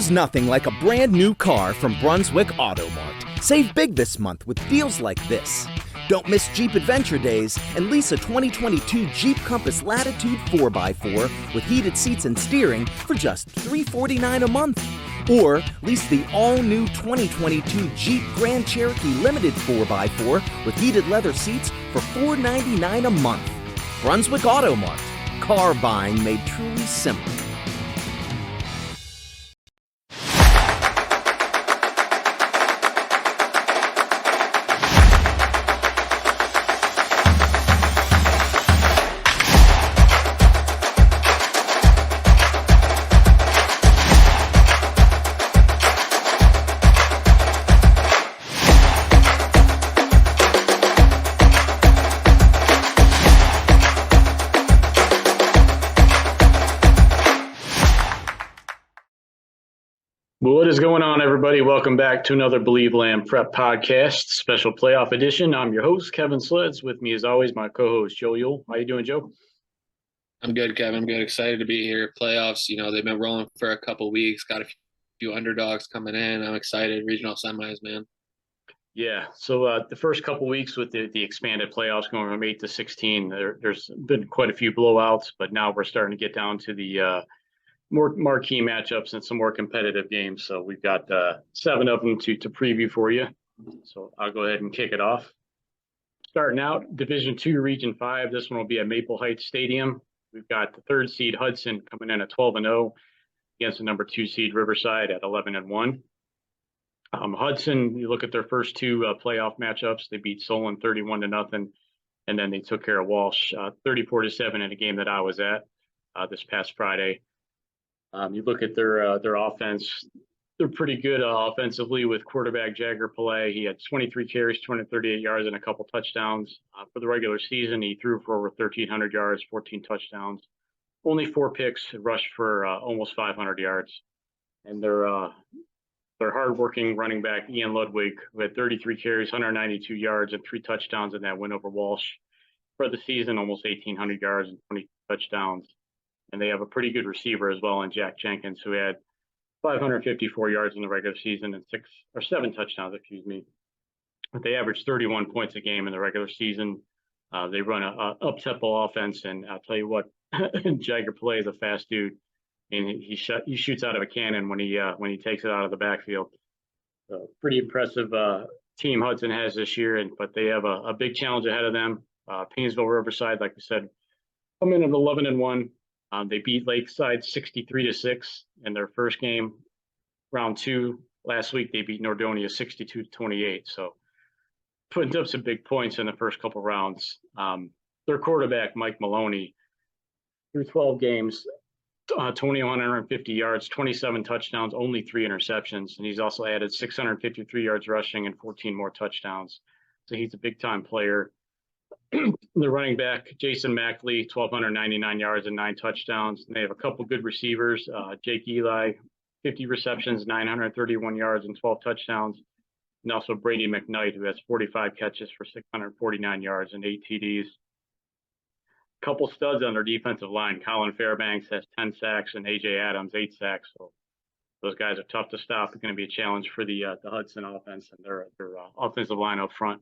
There's nothing like a brand new car from Brunswick Auto Mart. Save big this month with deals like this. Don't miss Jeep Adventure Days and lease a 2022 Jeep Compass Latitude 4x4 with heated seats and steering for just $349 a month. Or lease the all-new 2022 Jeep Grand Cherokee Limited 4x4 with heated leather seats for $499 a month. Brunswick Auto Mart. Car buying made truly simple. What is going on, everybody? Welcome back to another Believeland Prep Podcast, special playoff edition. I'm your host, Kevin Sleds. With me, as always, my co-host, Joe Yule. How you doing, Joe? I'm good, Kevin. I'm good. Excited to be here. Playoffs, they've been rolling for a couple weeks. Got a few underdogs coming in. I'm excited. Regional semis, man. Yeah. So the first couple weeks with the expanded playoffs going from 8 to 16, there's been quite a few blowouts, but now we're starting to get down to the more marquee matchups and some more competitive games. So we've got 7 of them to preview for you. So I'll go ahead and kick it off. Starting out, Division II, Region 5. This one will be at Maple Heights Stadium. We've got the 3rd seed Hudson coming in at 12-0 against the number 2 seed Riverside at 11-1. Hudson, you look at their first 2 playoff matchups. They beat Solon 31-0, and then they took care of Walsh 34-7 in a game that I was at this past Friday. You look at their offense, they're pretty good offensively with quarterback Jagger Pillay. He had 23 carries, 238 yards, and a couple touchdowns. For the regular season, he threw for over 1,300 yards, 14 touchdowns, only 4 picks, rushed for almost 500 yards. And their hardworking running back, Ian Ludwig, who had 33 carries, 192 yards, and 3 touchdowns in that win over Walsh. For the season, almost 1,800 yards and 20 touchdowns. And they have a pretty good receiver as well in Jack Jenkins, who had 554 yards in the regular season and 7 touchdowns, But they averaged 31 points a game in the regular season. They run a up-tempo offense, and I'll tell you what, Jagger Pillay is a fast dude, and he shoots out of a cannon when he takes it out of the backfield. So pretty impressive team Hudson has this year, but they have a big challenge ahead of them. Painesville Riverside, like we said, come in at 11-1. They beat Lakeside 63-6 in their first game. Round 2 last week, they beat Nordonia 62-28. So putting up some big points in the first couple rounds. Their quarterback, Mike Maloney, through 12 games, 2,150 yards, 27 touchdowns, only 3 interceptions. And he's also added 653 yards rushing and 14 more touchdowns. So he's a big-time player. The running back, Jason Mackley, 1,299 yards and 9 touchdowns. And they have a couple good receivers. Jake Eli, 50 receptions, 931 yards and 12 touchdowns. And also Brady McKnight, who has 45 catches for 649 yards and 8 TDs. A couple studs on their defensive line. Colin Fairbanks has 10 sacks and A.J. Adams, 8 sacks. So those guys are tough to stop. It's going to be a challenge for the Hudson offense and their offensive line up front.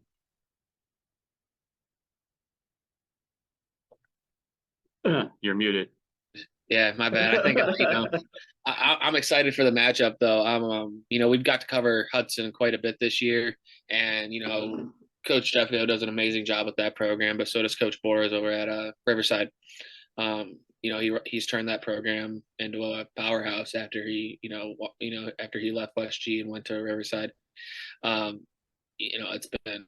You're muted. Yeah, my bad. I think I'm excited for the matchup, though. We've got to cover Hudson quite a bit this year, and Coach Jeffco does an amazing job with that program, but so does Coach Boras over at Riverside. He's turned that program into a powerhouse after he left West G and went to Riverside. It's been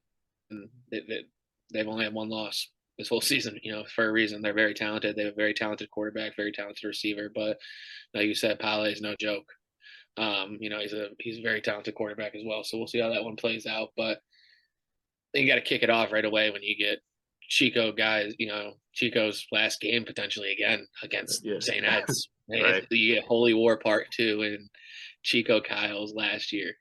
they've only had 1 loss this whole season, for a reason. They're very talented. They have a very talented quarterback, very talented receiver. But like you said, Pale is no joke. He's a very talented quarterback as well. So we'll see how that one plays out. But you got to kick it off right away when you get Chico guys. Chico's last game potentially again against St. Ed's. Right. You get Holy War Part 2 and Chico Kyle's last year.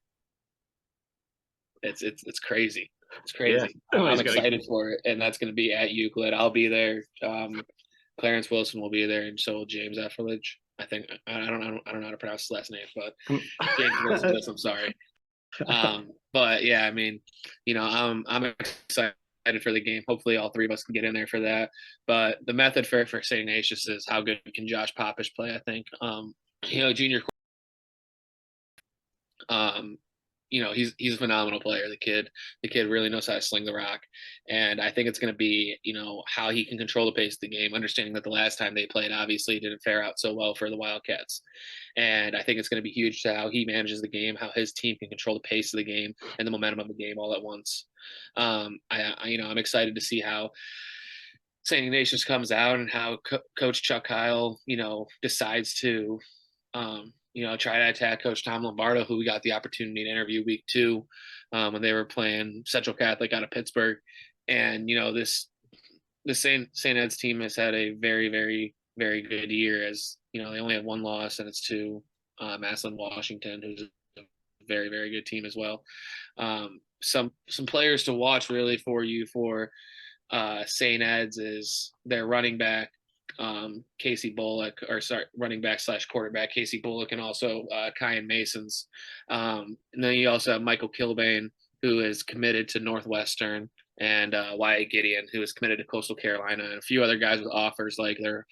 It's crazy. It's crazy. Yeah. I'm excited for it, and that's going to be at Euclid. I'll be there. Clarence Wilson will be there, and so will James Efferledge. I think I don't know how to pronounce his last name, but Um, James listen to this, I'm sorry. But yeah, I mean, I'm excited for the game. Hopefully, all three of us can get in there for that. But the method for St. Ignatius is how good can Josh Popish play. I think, junior. Um, he's a phenomenal player. The kid really knows how to sling the rock, and I think it's going to be how he can control the pace of the game. Understanding that the last time they played, obviously, didn't fare out so well for the Wildcats, and I think it's going to be huge to how he manages the game, how his team can control the pace of the game and the momentum of the game all at once. I'm excited to see how St. Ignatius comes out and how Coach Chuck Kyle, decides to try to attack Coach Tom Lombardo, who we got the opportunity to interview week 2 when they were playing Central Catholic out of Pittsburgh. And, the St. Ed's team has had a very, very, very good year, as, they only had one loss, and it's to Massillon, Washington, who's a very, very good team as well. Some players to watch really for you for St. Ed's is their running back, Casey Bullock, running back / quarterback Casey Bullock, and also Kyan Masons. And then you also have Michael Kilbane, who is committed to Northwestern, and Wyatt Gideon, who is committed to Coastal Carolina, and a few other guys with offers, like their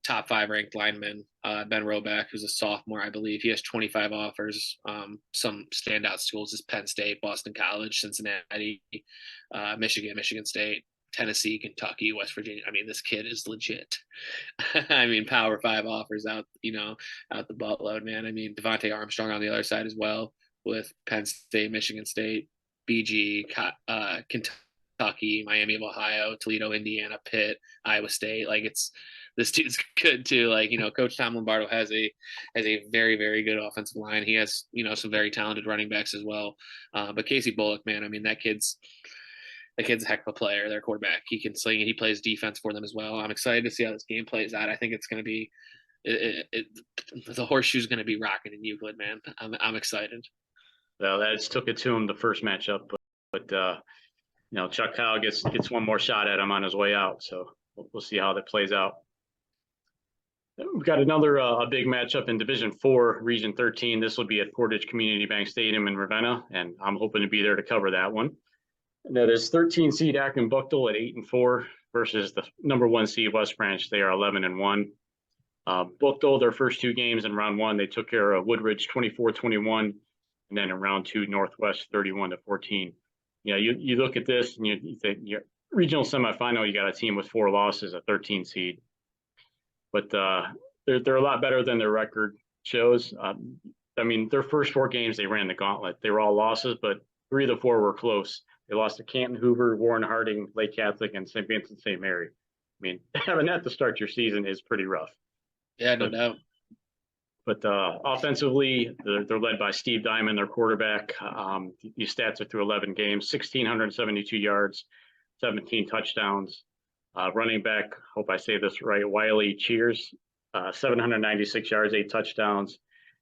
top 5 ranked lineman, Ben Roback, who's a sophomore, I believe. He has 25 offers. Some standout schools is Penn State, Boston College, Cincinnati, Michigan State, Tennessee, Kentucky, West Virginia. I mean, this kid is legit. I mean, Power 5 offers out the buttload, man. I mean, Devontae Armstrong on the other side as well, with Penn State, Michigan State, BG, Kentucky, Miami of Ohio, Toledo, Indiana, Pitt, Iowa State. Like, this dude's good too. Like, Coach Tom Lombardo has a very, very good offensive line. He has, some very talented running backs as well. But Casey Bullock, man, I mean, that kid's a heck of a player. Their quarterback, he can sling, and he plays defense for them as well. I'm excited to see how this game plays out. I think it's going to be the horseshoe's going to be rocking in Euclid, man. I'm excited. Well, that took it to him the first matchup, but Chuck Kyle gets one more shot at him on his way out. So we'll see how that plays out. We've got another a big matchup in Division 4, Region 13. This will be at Portage Community Bank Stadium in Ravenna, and I'm hoping to be there to cover that one. And that is 13 seed Akron Buchtel at 8-4 versus the number 1 seed West Branch. They are 11-1. Buchtel, their first 2 games in round 1, they took care of Woodridge 24-21, and then in round 2, Northwest 31-14. You look at this and you think your regional semifinal, you got a team with 4 losses, a 13 seed. But they're a lot better than their record shows. I mean, their first 4 games, they ran the gauntlet. They were all losses, but 3 of the 4 were close. They lost to Canton, Hoover, Warren Harding, Lake Catholic, and St. Vincent St. Mary. I mean, having that to start your season is pretty rough. Yeah, no doubt. But offensively, they're led by Steve Diamond, their quarterback. These stats are through 11 games: 1,672 yards, 17 touchdowns. Running back, hope I say this right, Wiley Cheers, 796 yards, 8 touchdowns.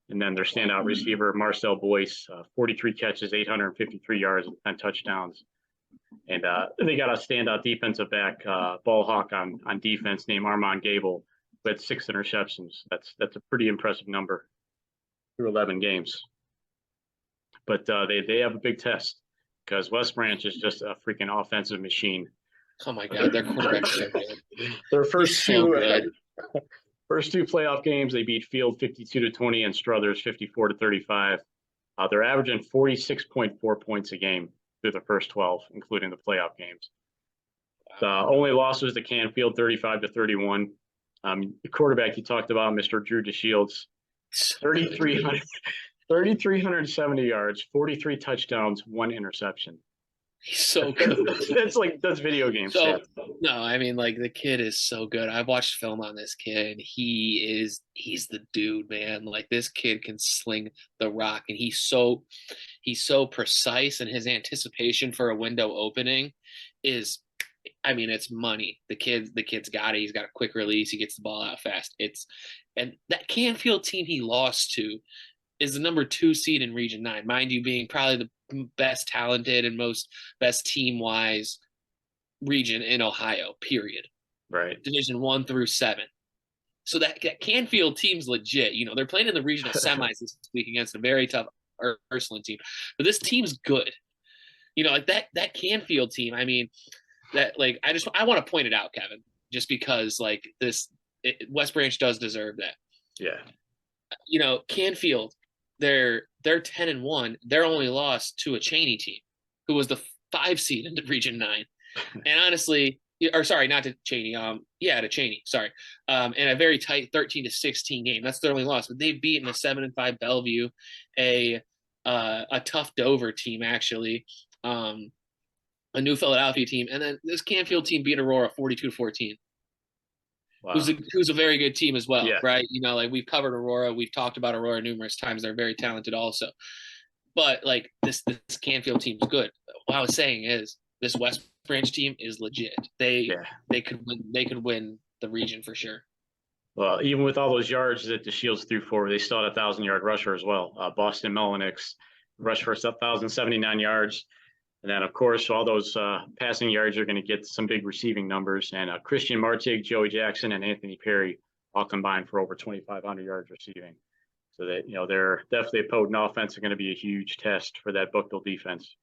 And then their standout receiver, Marcel Boyce, 43 catches, 853 yards, and 10 touchdowns. And they got a standout defensive back, ball hawk on defense, named Armand Gable, with 6 interceptions. That's a pretty impressive number through 11 games. But they have a big test, because West Branch is just a freaking offensive machine. Oh my God, their quarterback's so good. Their first 2 playoff games, they beat Field 52-20 and Struthers 54-35. They're averaging 46.4 points a game through the first 12, including the playoff games. The only loss was to Canfield 35-31. The quarterback you talked about, Mr. Drew DeShields, 3,370 yards, 43 touchdowns, 1 interception. He's so good. That's video game so, stats. No, I mean, like, the kid is so good. I've watched film on this kid, and he's the dude, man. Like, this kid can sling the rock, and he's so precise, and his anticipation for a window opening is, I mean, it's money. The kid's got it. He's got a quick release. He gets the ball out fast. And that Canfield team he lost to is the number 2 seed in Region 9, mind you, being probably the best talented and best team-wise region in Ohio, period. Right. Division 1 through 7. So that Canfield team's legit. You know, they're playing in the regional semis this week against a very tough Ursuline team, but this team's good. You know, like that Canfield team. I mean, that like I want to point it out, Kevin, just because like West Branch does deserve that. Yeah. You know, Canfield, they're 10-1. They're only lost to a Cheney team, who was the 5 seed in Region 9. And honestly, or sorry, not to Cheney. To Cheney. Sorry. In a very tight 13-16 game. That's their only loss. But they've beaten a 7-5 Bellevue, a tough Dover team actually, a New Philadelphia team, and then this Canfield team beat Aurora 42-14. Wow. Who's a very good team as well, yeah. Right? You know, like we've covered Aurora, we've talked about Aurora numerous times. They're very talented also, but like this Canfield team is good. What I was saying is this West Branch team is legit. They could win the region for sure. Well, even with all those yards that the Shields threw for, they still had a 1,000-yard rusher as well. Boston Melanix rushed for 1,079 yards. And then, of course, all those passing yards are going to get some big receiving numbers. And Christian Martig, Joey Jackson, and Anthony Perry all combined for over 2,500 yards receiving. So that, you know, they're definitely a potent offense. They're going to be a huge test for that Buchtel defense.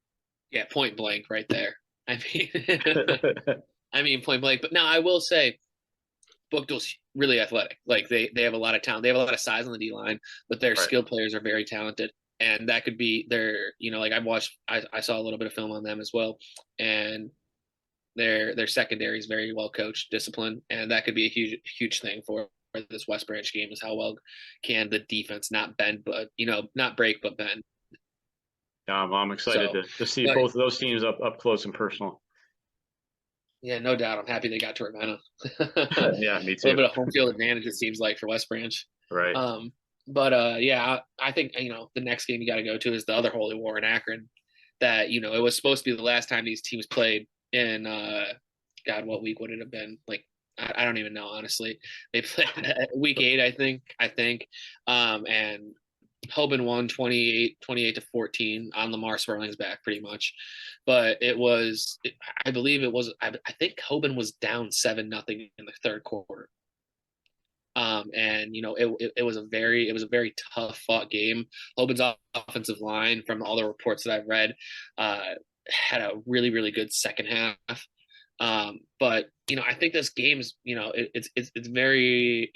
Yeah, point blank right there. I mean, point blank. But now I will say Buchtel's really athletic. Like they have a lot of talent. They have a lot of size on the D-line, but their skilled players are very talented. And that could be their, you know, like I saw a little bit of film on them as well. And their secondary is very well coached, disciplined. And that could be a huge thing for this West Branch game is how well can the defense not bend, but, you know, not break, but bend. I'm excited to see both of those teams up close and personal. Yeah, no doubt. I'm happy they got to Ravenna. Yeah, me too. A little bit of home field advantage, it seems like, for West Branch. Right. But yeah, I think, you know, the next game you got to go to is the other Holy War in Akron. That, you know, it was supposed to be the last time these teams played in, God, what week would it have been? Like, I don't even know, honestly. They played week 8, I think. And Hoban won 28-14 on Lamar Sperling's back, pretty much. But I believe it was, I think Hoban was down 7-0 in the third quarter. And you know, it was a very tough fought game. Hoban's offensive line, from all the reports that I've read, had a really, really good second half. But you know, I think this game's, you know, it's very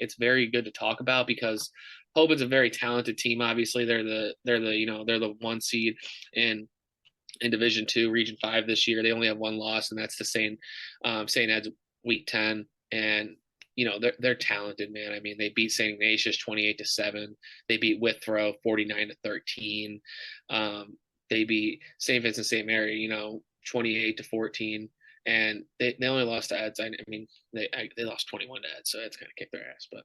good to talk about because Hoban's a very talented team. Obviously, they're the 1 seed in Division II, Region 5 this year. They only have 1 loss, and that's to St. Ed's Week 10. And you know, they're talented, man. I mean, they beat St. Ignatius 28-7. They beat Withrow 49-13. They beat St. Vincent St. Mary, you know, 28-14. And they only lost to Eds. I mean, they lost 21 to Eds, so that's kind of kicked their ass. But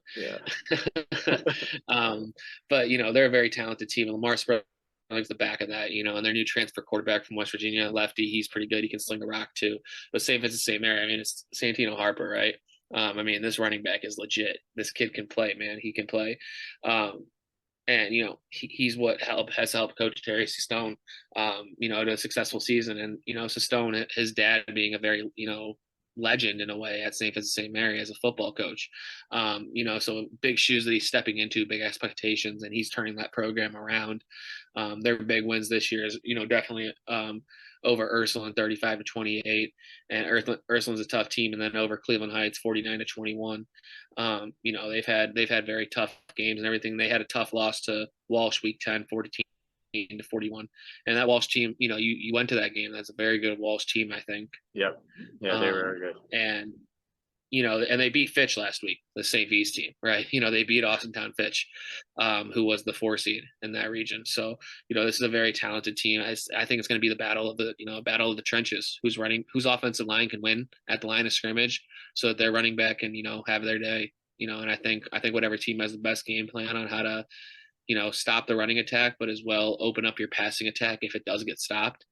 yeah. But you know, they're a very talented team. Lamar Sperling's the back of that, you know, and their new transfer quarterback from West Virginia, lefty, he's pretty good. He can sling the rock too. But St. Vincent St. Mary, I mean, it's Santino Harper, right? I mean, this running back is legit. This kid can play, man. He can play. And, you know, he's what has helped Coach Terry Stone, you know, to a successful season. And, you know, Stone, his dad being a very, you know, legend in a way at St. Vincent St. Mary as a football coach. You know, so big shoes that he's stepping into, big expectations, and he's turning that program around. Their big wins this year is, you know, definitely over Ursuline 35-28, and Ursuline's a tough team, and then over Cleveland Heights 49-21. You know, they've had very tough games and everything. They had a tough loss to Walsh Week 10, 14-41, and that Walsh team, you know, you went to that game. That's a very good Walsh team, I think. Yep. Yeah, they were very good. And you know, and they beat Fitch last week, the St. V's team, right? You know, they beat Austintown Fitch, who was the 4 seed in that region. So, you know, this is a very talented team. I think it's going to be the battle of the trenches. Whose offensive line can win at the line of scrimmage, so that their running back can, you know, have their day. You know, and I think whatever team has the best game plan on how to, you know, stop the running attack, but as well open up your passing attack if it does get stopped,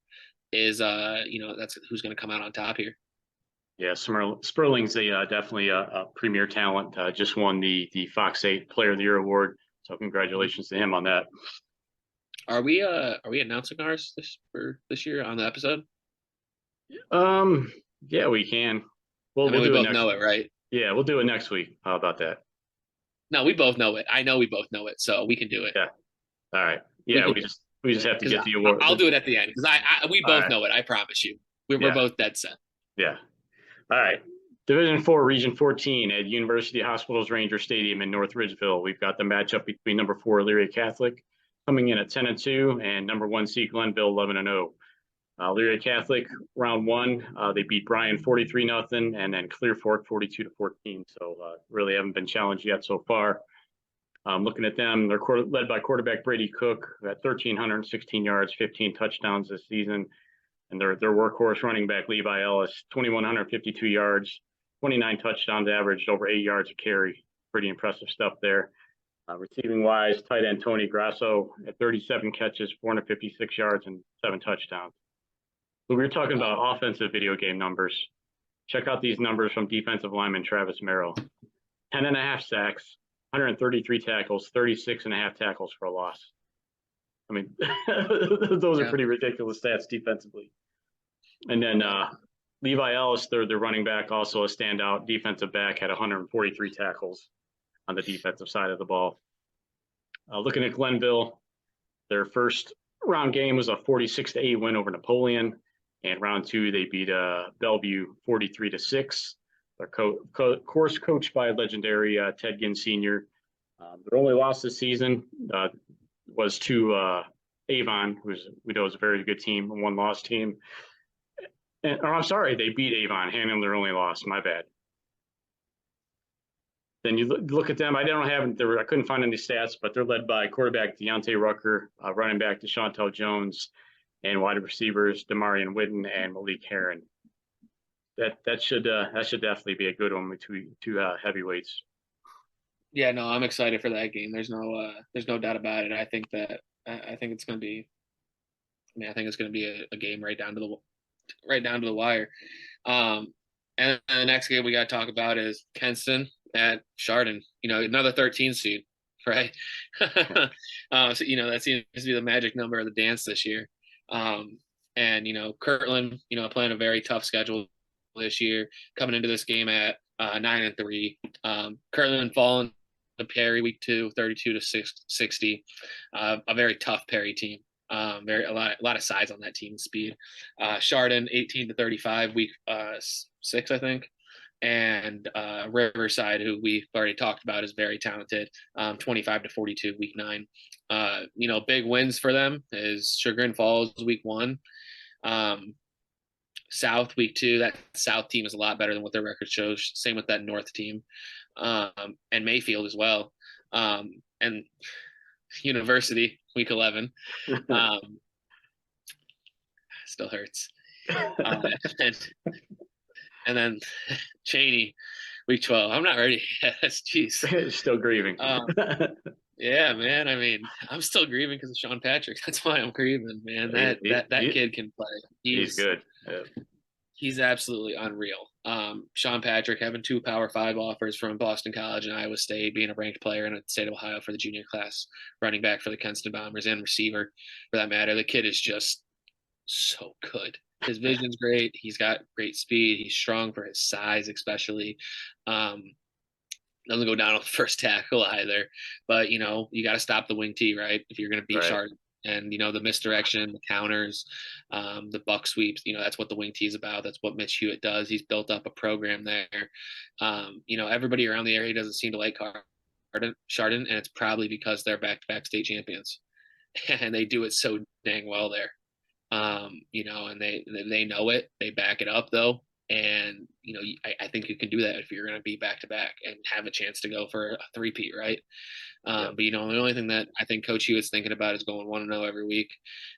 is you know, that's who's going to come out on top here. Yeah, Sperling's definitely a premier talent. Just won the Fox 8 Player of the Year award. So congratulations to him on that. Are we announcing ours for this year on the episode? Yeah, we can. We'll do both know it, right? Yeah, we'll do it next week. How about that? No, we both know it. I know we both know it, so we can do it. Yeah. All right. Yeah, we just have to get the award. I'll do it at the end because we both right. know it. I promise you. We're both dead set. Yeah. All right. Division 4, Region 14 at University Hospitals Ranger Stadium in North Ridgeville. We've got the matchup between number 4 Elyria Catholic coming in at 10-2 and number 1 seed Glenville 11-0. Elyria Catholic round 1, they beat Bryan 43-0 and then Clear Fork 42-14. So really haven't been challenged yet so far. Looking at them, they're led by quarterback Brady Cook at 1,316 yards, 15 touchdowns this season. And their workhorse running back Levi Ellis, 2,152 yards, 29 touchdowns, averaged over 8 yards a carry. Pretty impressive stuff there. Receiving wise, tight end Tony Grasso at 37 catches, 456 yards, and 7 touchdowns. So we were talking about offensive video game numbers. Check out these numbers from defensive lineman Travis Merrill. 10.5 sacks, 133 tackles, 36.5 tackles for a loss. I mean, those are pretty ridiculous stats defensively. And then Levi Ellis, their running back, also a standout defensive back, had 143 tackles on the defensive side of the ball. Looking at Glenville, their first round game was a 46-8 win over Napoleon. And round 2, they beat Bellevue 43-6. They're course coached by legendary Ted Ginn Sr. Their only loss this season was to Avon, who we know is a very good team, a one-loss team. I'm sorry, they beat Avon, handling their only loss. My bad. Then you look at them. I couldn't find any stats, but they're led by quarterback Deontay Rucker, running back DeShantel Jones, and wide receivers Demarion Whitten and Malik Heron. That should definitely be a good one between two heavyweights. Yeah, no, I'm excited for that game. There's no doubt about it. I think it's going to be. I think it's going to be a game right down to the wire. And the next game we got to talk about is Kenston at Chardon. Another 13 seed, right? So that seems to be the magic number of the dance this year. And Kirtland, playing a very tough schedule this year, coming into this game at 9-3. Kirtland falling to Perry week 2, 32-60. A very tough Perry team. A lot of size on that team, speed. Chardon 18-35 week 6, I think. And Riverside, who we've already talked about, is very talented. 25-42 week 9. Big wins for them is Chagrin Falls week 1. South week 2. That South team is a lot better than what their record shows. Same with that North team, and Mayfield as well. And University week 11. Still hurts. And then Cheney week 12. I'm not ready. Jeez. Still grieving. Yeah, man. I mean, I'm still grieving because of Sean Patrick. That's why I'm grieving, man. That kid can play. He's good. Yeah. He's absolutely unreal. Sean Patrick having 2 Power 5 offers from Boston College and Iowa State, being a ranked player in the state of Ohio for the junior class, running back for the Kenston Bombers, and receiver for that matter. The kid is just so good. His vision's great. He's got great speed. He's strong for his size, especially. Doesn't go down on the first tackle either. But, you got to stop the wing T, right? If you're going to beat Chardon. And, the misdirection, the counters, the buck sweeps, that's what the wing T is about. That's what Mitch Hewitt does. He's built up a program there. Everybody around the area doesn't seem to like Chardon, and it's probably because they're back-to-back state champions. And they do it so dang well there. And they know it. They back it up, though. And, I think you can do that if you're going to be back-to-back and have a chance to go for a three-peat, right? But, the only thing that I think Coach Hewitt's thinking about is going 1-0 every week.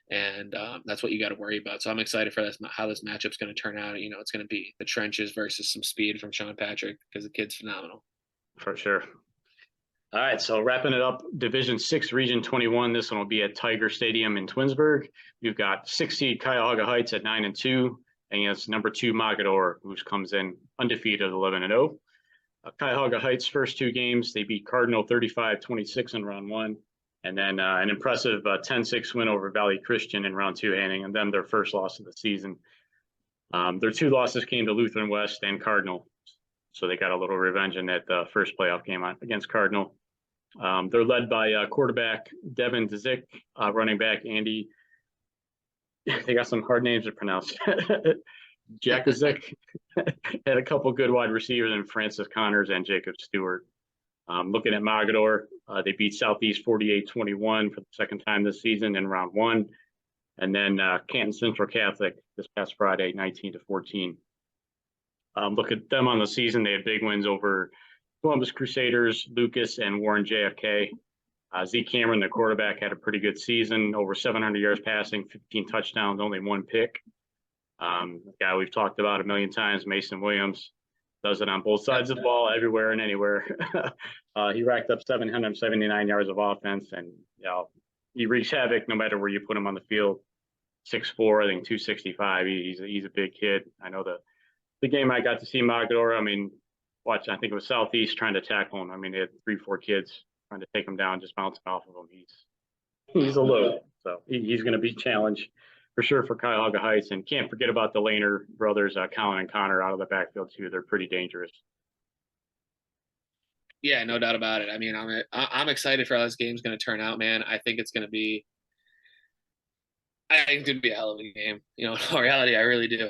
And that's what you got to worry about. So I'm excited for how this matchup's going to turn out. It's going to be the trenches versus some speed from Sean Patrick because the kid's phenomenal. For sure. All right, so wrapping it up, Division 6, Region 21. This one will be at Tiger Stadium in Twinsburg. You've got 6 seed Cuyahoga Heights at 9-2. And it's number 2 Mogadore, who comes in undefeated 11-0. Cuyahoga Heights' first 2 games, they beat Cardinal 35-26 in round 1. And then an impressive 10-6 win over Valley Christian in round 2, handing them their first loss of the season. Their 2 losses came to Lutheran West and Cardinal. So they got a little revenge in that first playoff game against Cardinal. They're led by quarterback Devin Dzik, running back Andy. They got some hard names to pronounce. Jakazik had a couple good wide receivers in Francis Connors and Jacob Stewart. Looking at Mogadore, they beat Southeast 48-21 for the second time this season in round one. And then Canton Central Catholic this past Friday, 19-14. Look at them on the season. They had big wins over Columbus Crusaders, Lucas, and Warren JFK. Zeke Cameron, the quarterback, had a pretty good season, over 700 yards passing, 15 touchdowns, only one pick. The guy we've talked about a million times, Mason Williams, does it on both sides of the ball, everywhere and anywhere. He racked up 779 yards of offense, and he wreaks havoc no matter where you put him on the field. 6'4", I think 265. He's a big kid. I know the game I got to see Mogadore, I mean, I think it was Southeast trying to tackle him. I mean, they had 3-4 kids trying to take him down, just bouncing off of him. He's a load. So he's going to be challenged for sure for Cuyahoga Heights. And can't forget about the Lehner brothers, Colin and Connor, out of the backfield too. They're pretty dangerous. Yeah, no doubt about it. I mean, I'm excited for how this game's going to turn out, man. I think it's going to be a hell of a game. In reality, I really do.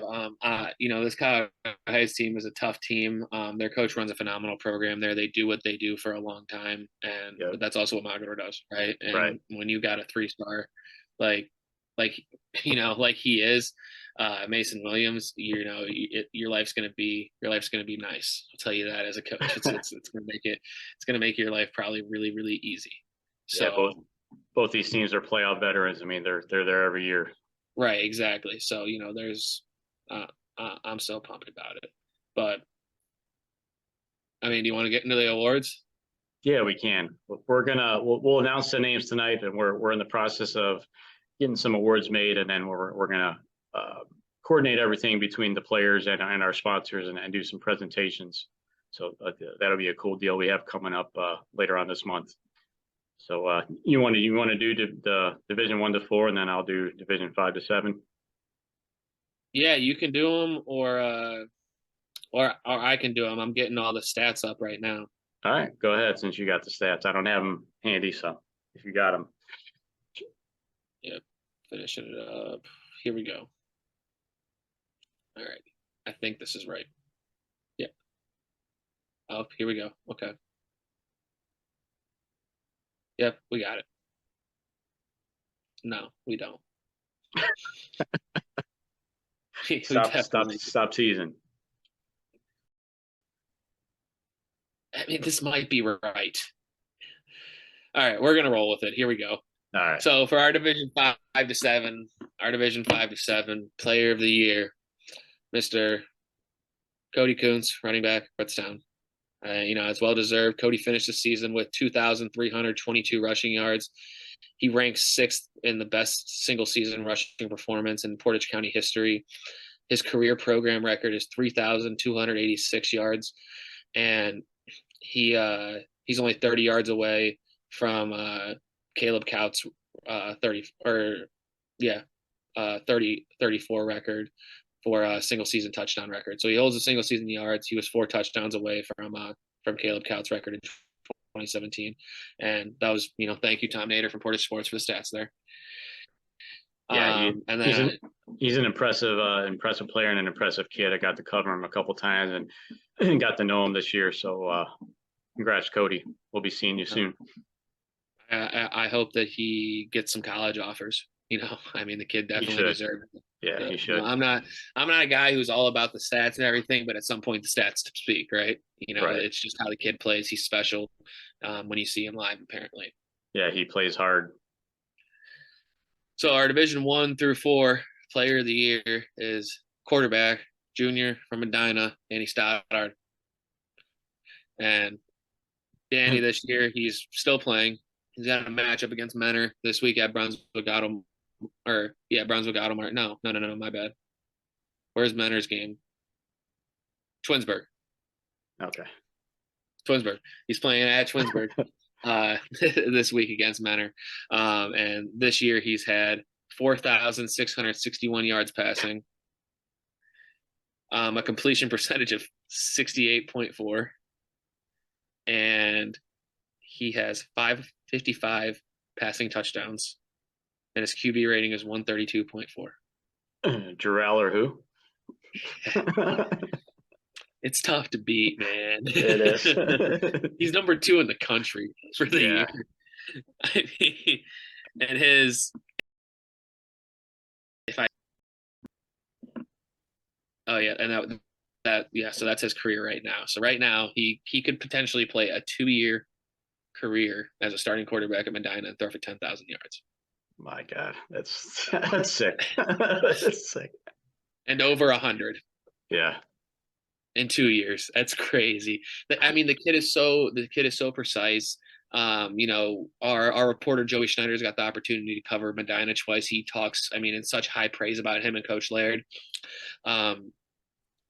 This Cuyahoga Heights team is a tough team. Their coach runs a phenomenal program there. They do what they do for a long time, and but that's also what Mogadore does, right? And when you got a 3-star, like he is, Mason Williams, your life's gonna be nice. I'll tell you that as a coach. It's gonna make your life probably really, really easy. So both these teams are playoff veterans. I mean, they're there every year. Right, exactly. So there's I'm so pumped about it. But I mean, do you want to get into the awards? Yeah, we can. We'll announce the names tonight, and we're in the process of getting some awards made, and then we're gonna coordinate everything between the players and our sponsors and do some presentations. So that'll be a cool deal we have coming up later on this month. So you want to do the Division 1 to 4, and then I'll do Division 5 to 7. Yeah, you can do them, or I can do them. I'm getting all the stats up right now. All right, go ahead since you got the stats. I don't have them handy, so if you got them. Yep, finishing it up. Here we go. All right, I think this is right. Yeah. Oh, here we go. Okay. Yep, we got it. No, we don't. Stop teasing. I mean, this might be right. All right, we're gonna roll with it. Here we go. All right. So for our Division 5 to 7, Player of the Year, Mr. Cody Kuntz, running back, Kutztown. It's well deserved. Cody finished the season with 2,322 rushing yards. He ranks 6th in the best single season rushing performance in Portage County history. His career program record is 3,286 yards, and he's only 30 yards away from Caleb Kaut's 34 record for a single season touchdown record. So he holds a single season yards. He was 4 touchdowns away from Caleb Kaut's record in 2017. And that was, thank you, Tom Nader from Portage Sports for the stats there. Yeah, he's an impressive player and an impressive kid. I got to cover him a couple times and got to know him this year. So congrats, Cody. We'll be seeing you soon. I hope that he gets some college offers. I mean, the kid definitely deserves it. Yeah, he should. I'm not a guy who's all about the stats and everything, but at some point the stats speak, right? Right. It's just how the kid plays. He's special when you see him live, apparently. Yeah, he plays hard. So our Division 1 through 4 Player of the Year is quarterback, junior from Medina, Danny Stoddard. And Danny this year, he's still playing. He's got a matchup against Menor this week at Brunswick Automart. No, my bad. Where's Menor's game? Twinsburg. Okay. Twinsburg. He's playing at Twinsburg this week against Menor. And this year he's had 4,661 yards passing, a completion percentage of 68.4, and he has 555 passing touchdowns, and his QB rating is 132.4. Jarrell or who? It's tough to beat, man. It is. He's number 2 in the country for the year. I mean, and his, if I, oh yeah, and yeah, so that's his career right now. So right now he could potentially play a 2-year career as a starting quarterback at Medina and throw for 10,000 yards. My God, that's sick. That's sick. And over 100. Yeah. In 2 years. That's crazy. I mean, the kid is so precise. You know, our reporter Joey Schneider's got the opportunity to cover Medina twice. He talks, I mean, in such high praise about him and Coach Laird.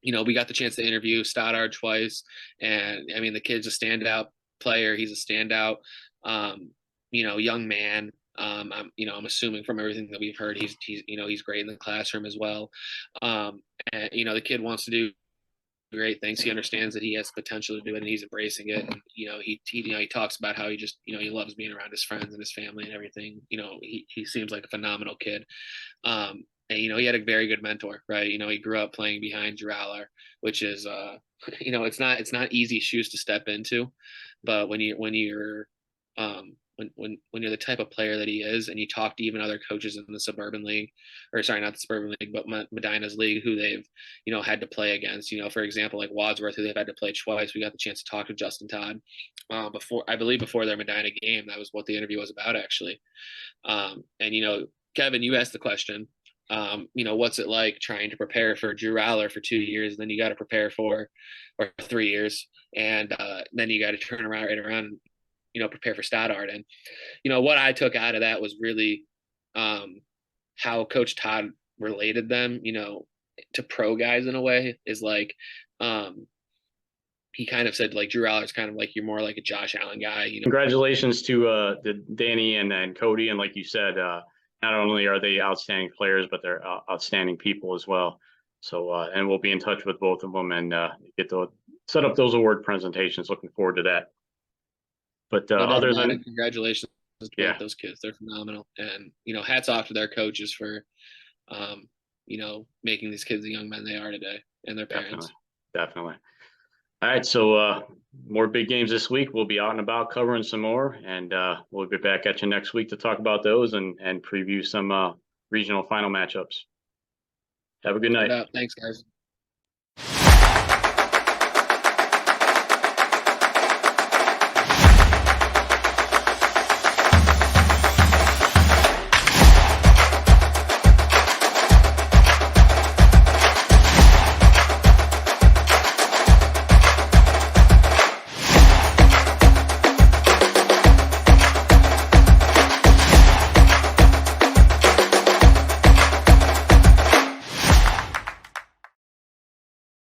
You know, we got the chance to interview Stoddard twice, and I mean, the kid's a standout player. He's a standout, you know, young man. I'm assuming from everything that we've heard, he's great in the classroom as well. And you know, the kid wants to do great things. He understands that he has potential to do it, and he's embracing it. And you know, he talks about how he just, you know, he loves being around his friends and his family and everything. You know, he seems like a phenomenal kid. And you know, he had a very good mentor, right? You know, he grew up playing behind Juraller, which is you know, it's not easy shoes to step into, but when you're when you're the type of player that he is, and you talk to even other coaches in the Suburban League, or sorry, not the Suburban League, but Medina's league, who they've, you know, had to play against, you know, for example, like Wadsworth, who they've had to play twice. We got the chance to talk to Justin Todd before their Medina game. That was what the interview was about, actually. And, you know, Kevin, you asked the question, you know, what's it like trying to prepare for Drew Aller for 2 years, and then you got to prepare for, or 3 years, and then you got to turn around and, you know, prepare for Stoddard. And, you know, what I took out of that was really how Coach Todd related them, you know, to pro guys in a way, is like, he kind of said, like, Drew Aller's kind of like, you're more like a Josh Allen guy, you know. Congratulations to Danny and Cody. And like you said, not only are they outstanding players, but they're outstanding people as well. So, and we'll be in touch with both of them and get to set up those award presentations. Looking forward to that. But other than congratulations to both those kids, they're phenomenal. And, you know, hats off to their coaches for, you know, making these kids the young men they are today, and their parents. Definitely. All right, so more big games this week. We'll be out and about covering some more, and we'll be back at you next week to talk about those and preview some regional final matchups. Have a good night. Thanks, guys.